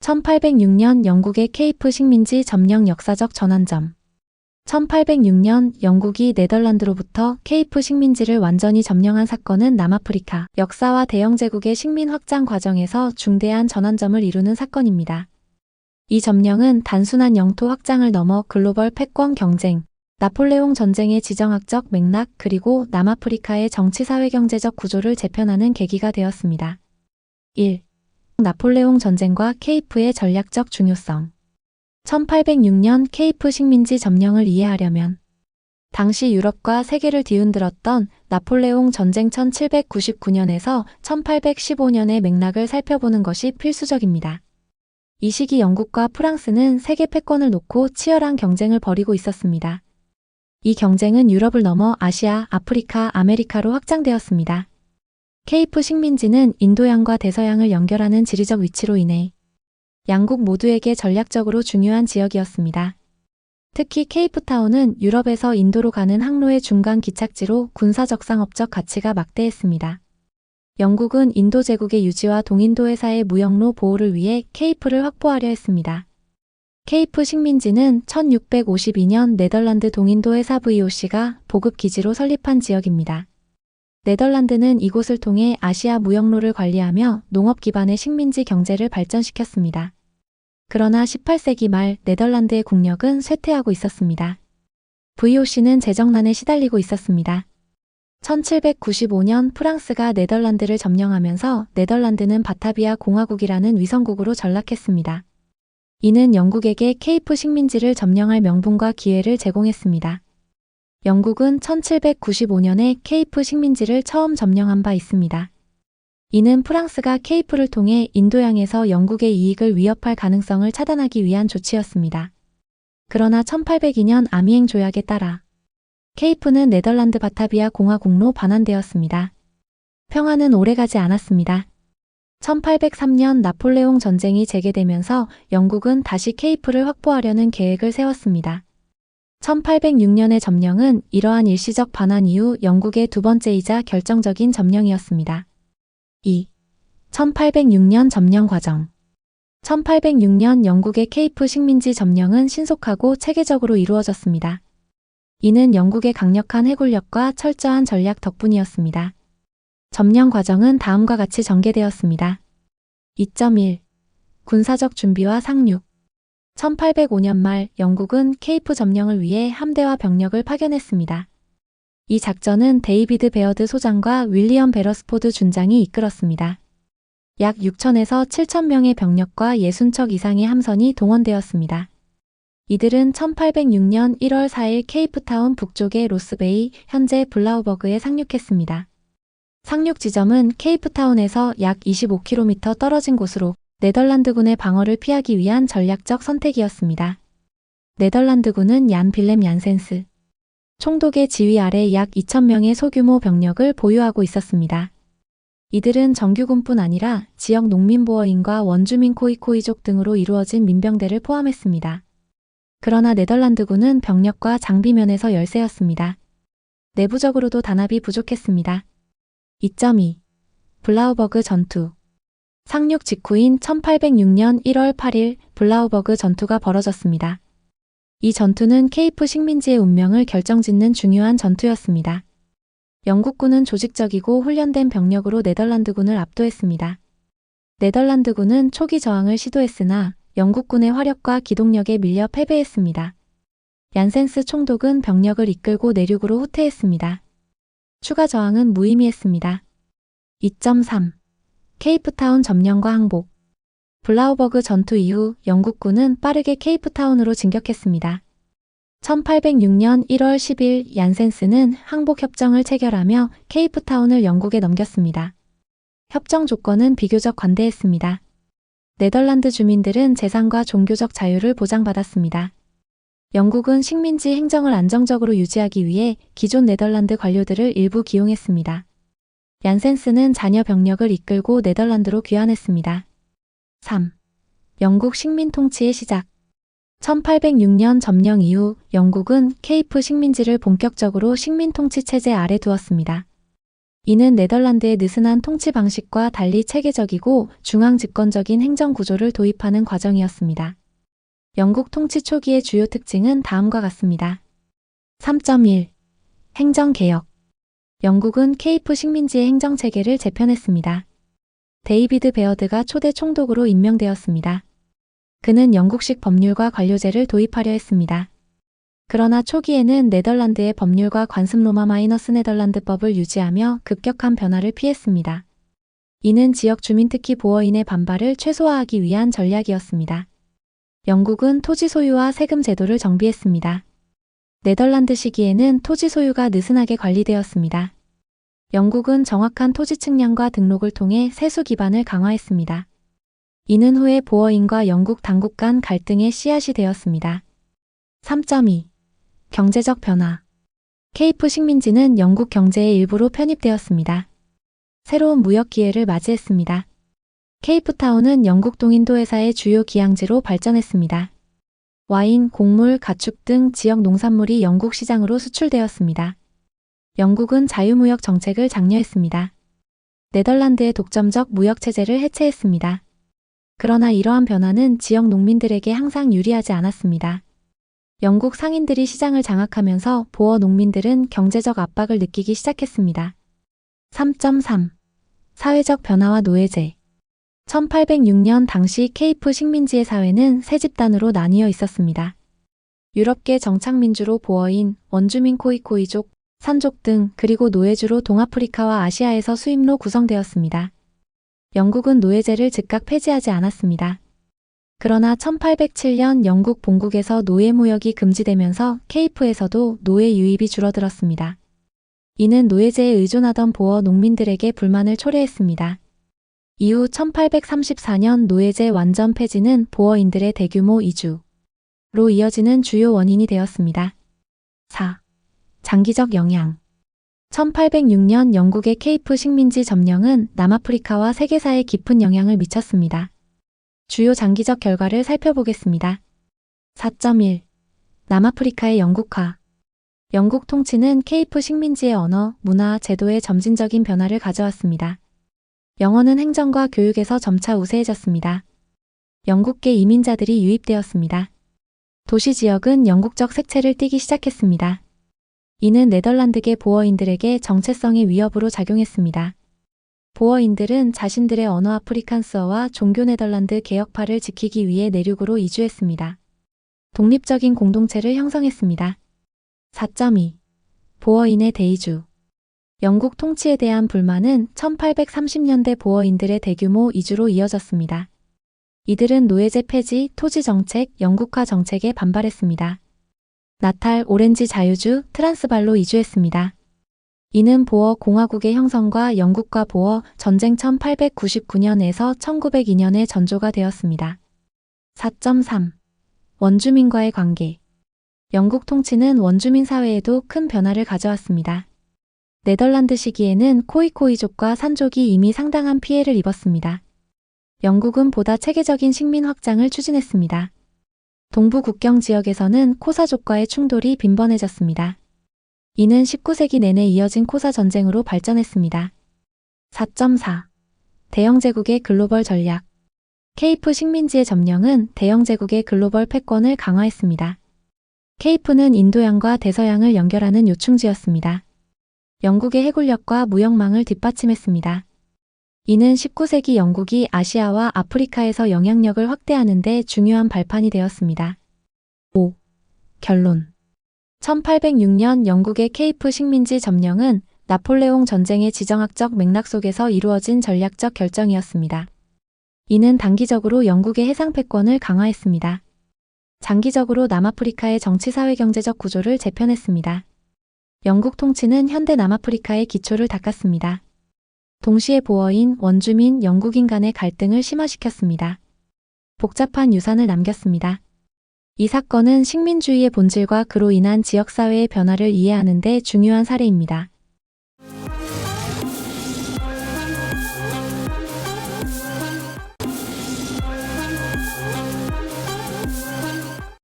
1806년 영국의 케이프 식민지 점령 역사적 전환점. 1806년 영국이 네덜란드로부터 케이프 식민지를 완전히 점령한 사건은 남아프리카 역사와 대영제국의 식민 확장 과정에서 중대한 전환점을 이루는 사건입니다. 이 점령은 단순한 영토 확장을 넘어 글로벌 패권 경쟁, 나폴레옹 전쟁의 지정학적 맥락 그리고 남아프리카의 정치-사회-경제적 구조를 재편하는 계기가 되었습니다. 1. 나폴레옹 전쟁과 케이프의 전략적 중요성. 1806년 케이프 식민지 점령을 이해하려면 당시 유럽과 세계를 뒤흔들었던 나폴레옹 전쟁 1799년에서 1815년의 맥락을 살펴보는 것이 필수적입니다. 이 시기 영국과 프랑스는 세계 패권을 놓고 치열한 경쟁을 벌이고 있었습니다. 이 경쟁은 유럽을 넘어 아시아, 아프리카, 아메리카로 확장되었습니다. 케이프 식민지는 인도양과 대서양을 연결하는 지리적 위치로 인해 양국 모두에게 전략적으로 중요한 지역이었습니다. 특히 케이프타운은 유럽에서 인도로 가는 항로의 중간 기착지로 군사적 상업적 가치가 막대했습니다. 영국은 인도 제국의 유지와 동인도 회사의 무역로 보호를 위해 케이프를 확보하려 했습니다. 케이프 식민지는 1652년 네덜란드 동인도 회사 VOC가 보급 기지로 설립한 지역입니다. 네덜란드는 이곳을 통해 아시아 무역로를 관리하며 농업 기반의 식민지 경제를 발전시켰습니다. 그러나 18세기 말 네덜란드의 국력은 쇠퇴하고 있었습니다. VOC는 재정난에 시달리고 있었습니다. 1795년 프랑스가 네덜란드를 점령하면서 네덜란드는 바타비아 공화국이라는 위성국으로 전락했습니다. 이는 영국에게 케이프 식민지를 점령할 명분과 기회를 제공했습니다. 영국은 1795년에 케이프 식민지를 처음 점령한 바 있습니다. 이는 프랑스가 케이프를 통해 인도양에서 영국의 이익을 위협할 가능성을 차단하기 위한 조치였습니다. 그러나 1802년 아미행 조약에 따라 케이프는 네덜란드 바타비아 공화국로 반환되었습니다. 평화는 오래가지 않았습니다. 1803년 나폴레옹 전쟁이 재개되면서 영국은 다시 케이프를 확보하려는 계획을 세웠습니다. 1806년의 점령은 이러한 일시적 반환 이후 영국의 두 번째이자 결정적인 점령이었습니다. 2. 1806년 점령 과정. 1806년 영국의 케이프 식민지 점령은 신속하고 체계적으로 이루어졌습니다. 이는 영국의 강력한 해군력과 철저한 전략 덕분이었습니다. 점령 과정은 다음과 같이 전개되었습니다. 2.1. 군사적 준비와 상륙. 1805년 말 영국은 케이프 점령을 위해 함대와 병력을 파견했습니다. 이 작전은 데이비드 베어드 소장과 윌리엄 베러스포드 준장이 이끌었습니다. 약 6천에서 7천 명의 병력과 60척 이상의 함선이 동원되었습니다. 이들은 1806년 1월 4일 케이프타운 북쪽의 로스베이, 현재 블라우버그에 상륙했습니다. 상륙 지점은 케이프타운에서 약 25km 떨어진 곳으로 네덜란드군의 방어를 피하기 위한 전략적 선택이었습니다. 네덜란드군은 얀 빌렘 얀센스 총독의 지휘 아래 약 2,000명의 소규모 병력을 보유하고 있었습니다. 이들은 정규군뿐 아니라 지역 농민보어인과 원주민 코이코이족 등으로 이루어진 민병대를 포함했습니다. 그러나 네덜란드군은 병력과 장비 면에서 열세였습니다. 내부적으로도 단합이 부족했습니다. 2.2. 블라우버그 전투. 상륙 직후인 1806년 1월 8일 블라우버그 전투가 벌어졌습니다. 이 전투는 케이프 식민지의 운명을 결정짓는 중요한 전투였습니다. 영국군은 조직적이고 훈련된 병력으로 네덜란드군을 압도했습니다. 네덜란드군은 초기 저항을 시도했으나 영국군의 화력과 기동력에 밀려 패배했습니다. 얀센스 총독은 병력을 이끌고 내륙으로 후퇴했습니다. 추가 저항은 무의미했습니다. 2.3. 케이프타운 점령과 항복. 블라우버그 전투 이후 영국군은 빠르게 케이프타운으로 진격했습니다. 1806년 1월 10일 얀센스는 항복 협정을 체결하며 케이프타운을 영국에 넘겼습니다. 협정 조건은 비교적 관대했습니다. 네덜란드 주민들은 재산과 종교적 자유를 보장받았습니다. 영국은 식민지 행정을 안정적으로 유지하기 위해 기존 네덜란드 관료들을 일부 기용했습니다. 얀센스는 자녀 병력을 이끌고 네덜란드로 귀환했습니다. 3. 영국 식민 통치의 시작. 1806년 점령 이후 영국은 케이프 식민지를 본격적으로 식민 통치 체제 아래 두었습니다. 이는 네덜란드의 느슨한 통치 방식과 달리 체계적이고 중앙 집권적인 행정 구조를 도입하는 과정이었습니다. 영국 통치 초기의 주요 특징은 다음과 같습니다. 3.1. 행정개혁. 영국은 케이프 식민지의 행정체계를 재편했습니다. 데이비드 베어드가 초대 총독으로 임명되었습니다. 그는 영국식 법률과 관료제를 도입하려 했습니다. 그러나 초기에는 네덜란드의 법률과 관습 로마 마이너스 네덜란드법을 유지하며 급격한 변화를 피했습니다. 이는 지역 주민 특히 보어인의 반발을 최소화하기 위한 전략이었습니다. 영국은 토지 소유와 세금 제도를 정비했습니다. 네덜란드 시기에는 토지 소유가 느슨하게 관리되었습니다. 영국은 정확한 토지 측량과 등록을 통해 세수 기반을 강화했습니다. 이는 후에 보어인과 영국 당국 간 갈등의 씨앗이 되었습니다. 3.2. 경제적 변화. 케이프 식민지는 영국 경제의 일부로 편입되었습니다. 새로운 무역 기회를 맞이했습니다. 케이프타운은 영국 동인도 회사의 주요 기항지로 발전했습니다. 와인, 곡물, 가축 등 지역 농산물이 영국 시장으로 수출되었습니다. 영국은 자유무역 정책을 장려했습니다. 네덜란드의 독점적 무역 체제를 해체했습니다. 그러나 이러한 변화는 지역 농민들에게 항상 유리하지 않았습니다. 영국 상인들이 시장을 장악하면서 보어 농민들은 경제적 압박을 느끼기 시작했습니다. 3.3. 사회적 변화와 노예제. 1806년 당시 케이프 식민지의 사회는 세 집단으로 나뉘어 있었습니다. 유럽계 정착민주로 보어인, 원주민 코이코이족, 산족 등 그리고 노예주로 동아프리카와 아시아에서 수입로 구성되었습니다. 영국은 노예제를 즉각 폐지하지 않았습니다. 그러나 1807년 영국 본국에서 노예 무역이 금지되면서 케이프에서도 노예 유입이 줄어들었습니다. 이는 노예제에 의존하던 보어 농민들에게 불만을 초래했습니다. 이후 1834년 노예제 완전 폐지는 보어인들의 대규모 이주로 이어지는 주요 원인이 되었습니다. 4. 장기적 영향. 1806년 영국의 케이프 식민지 점령은 남아프리카와 세계사에 깊은 영향을 미쳤습니다. 주요 장기적 결과를 살펴보겠습니다. 4.1. 남아프리카의 영국화. 영국 통치는 케이프 식민지의 언어, 문화, 제도에 점진적인 변화를 가져왔습니다. 영어는 행정과 교육에서 점차 우세해졌습니다. 영국계 이민자들이 유입되었습니다. 도시 지역은 영국적 색채를 띠기 시작했습니다. 이는 네덜란드계 보어인들에게 정체성의 위협으로 작용했습니다. 보어인들은 자신들의 언어 아프리칸스어와 종교 네덜란드 개혁파를 지키기 위해 내륙으로 이주했습니다. 독립적인 공동체를 형성했습니다. 4.2. 보어인의 대이주. 영국 통치에 대한 불만은 1830년대 보어인들의 대규모 이주로 이어졌습니다. 이들은 노예제 폐지, 토지 정책, 영국화 정책에 반발했습니다. 나탈, 오렌지 자유주, 트란스발로 이주했습니다. 이는 보어 공화국의 형성과 영국과 보어 전쟁 1899년에서 1902년에 전조가 되었습니다. 4.3. 원주민과의 관계. 영국 통치는 원주민 사회에도 큰 변화를 가져왔습니다. 네덜란드 시기에는 코이코이족과 산족이 이미 상당한 피해를 입었습니다. 영국은 보다 체계적인 식민 확장을 추진했습니다. 동부 국경 지역에서는 코사족과의 충돌이 빈번해졌습니다. 이는 19세기 내내 이어진 코사 전쟁으로 발전했습니다. 4.4. 대영 제국의 글로벌 전략. 케이프 식민지의 점령은 대영 제국의 글로벌 패권을 강화했습니다. 케이프는 인도양과 대서양을 연결하는 요충지였습니다. 영국의 해군력과 무역망을 뒷받침했습니다. 이는 19세기 영국이 아시아와 아프리카에서 영향력을 확대하는 데 중요한 발판이 되었습니다. 5. 결론. 1806년 영국의 케이프 식민지 점령은 나폴레옹 전쟁의 지정학적 맥락 속에서 이루어진 전략적 결정이었습니다. 이는 단기적으로 영국의 해상 패권을 강화했습니다. 장기적으로 남아프리카의 정치 사회 경제적 구조를 재편했습니다. 영국 통치는 현대 남아프리카의 기초를 닦았습니다. 동시에 보어인, 원주민, 영국인 간의 갈등을 심화시켰습니다. 복잡한 유산을 남겼습니다. 이 사건은 식민주의의 본질과 그로 인한 지역사회의 변화를 이해하는 데 중요한 사례입니다.